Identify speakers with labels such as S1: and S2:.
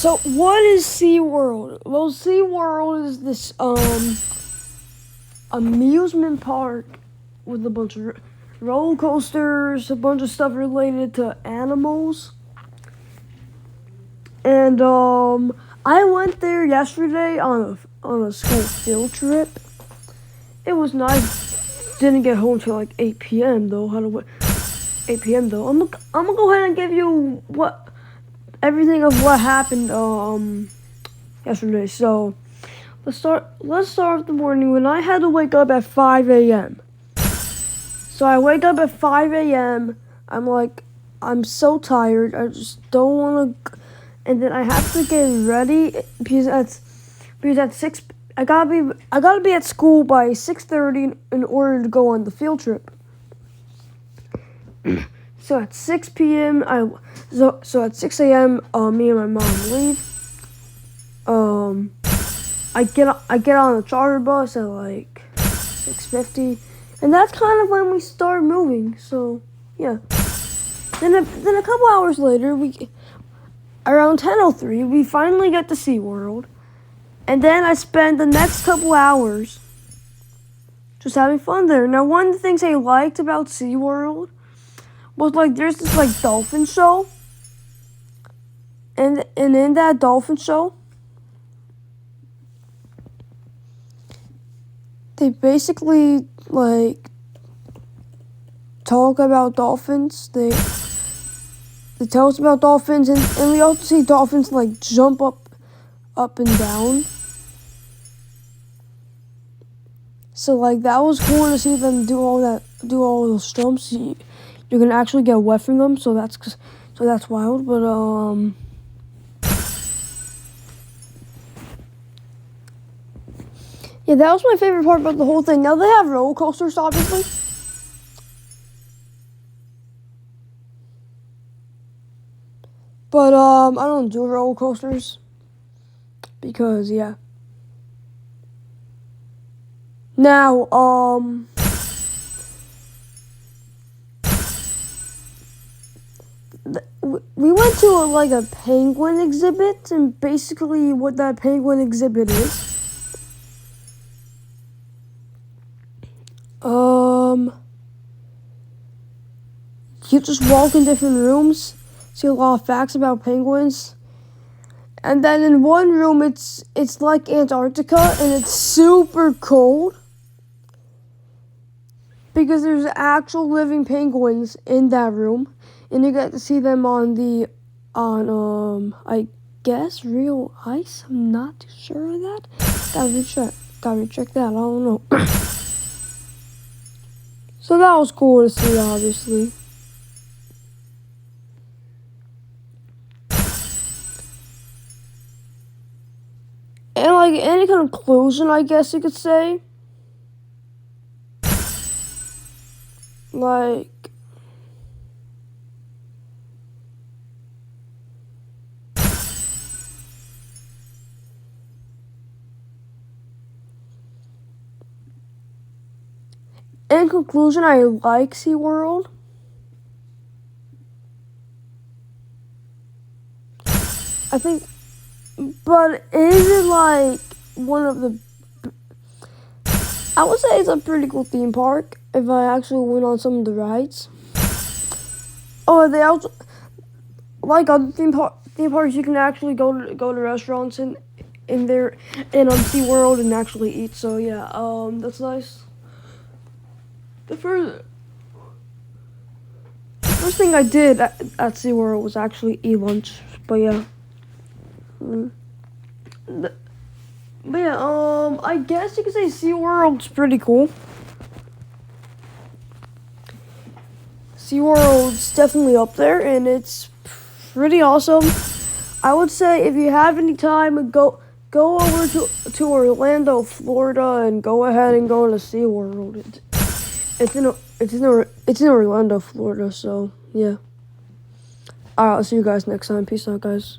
S1: So what is SeaWorld? Well, SeaWorld is this amusement park with a bunch of roller coasters, a bunch of stuff related to animals. And I went there yesterday on a school field trip. It was nice. Didn't get home till like 8 p.m. though. 8 p.m. though. I'm gonna go ahead and give you everything of what happened yesterday. So let's start with the morning when I had to wake up at 5 a.m. So I wake up at 5 a.m. I'm so tired. I just don't want to. And then I have to get ready because at 6 I gotta be at school by 6:30 in order to go on the field trip. So at 6 p.m. So at 6 a.m. Me and my mom leave. I get on the charter bus at like 6:50, and that's kind of when we start moving. So yeah. Then a couple hours later, around 10:03, we finally get to SeaWorld. And then I spend the next couple hours just having fun there. Now, one of the things I liked about SeaWorld was there's this dolphin show. And in that dolphin show, they basically talk about dolphins. They tell us about dolphins, and we also see dolphins jump up and down. So that was cool to see them do all those jumps. You can actually get wet from them, so that's wild. But yeah, that was my favorite part about the whole thing. Now they have roller coasters, obviously. But I don't do roller coasters because yeah. Now we went to a penguin exhibit, and basically what that penguin exhibit is. You just walk in different rooms, see a lot of facts about penguins. And then in one room, it's like Antarctica, and it's super cold because there's actual living penguins in that room, and you get to see them on I guess real ice. I'm not too sure of that. Gotta recheck that. I don't know. So that was cool to see, obviously. And any conclusion, I guess you could say. In conclusion, I like SeaWorld. I think, but is it one of the? I would say it's a pretty cool theme park if I actually went on some of the rides. Oh, they also other theme parks. You can actually go to restaurants in SeaWorld and actually eat. So yeah, that's nice. The first thing I did at SeaWorld was actually eat lunch. But yeah. But yeah, I guess you could say SeaWorld's pretty cool. SeaWorld's definitely up there, and it's pretty awesome. I would say if you have any time, go over to Orlando, Florida, and go ahead and go to SeaWorld. It's in Orlando, Florida. So yeah. All right, I'll see you guys next time. Peace out, guys.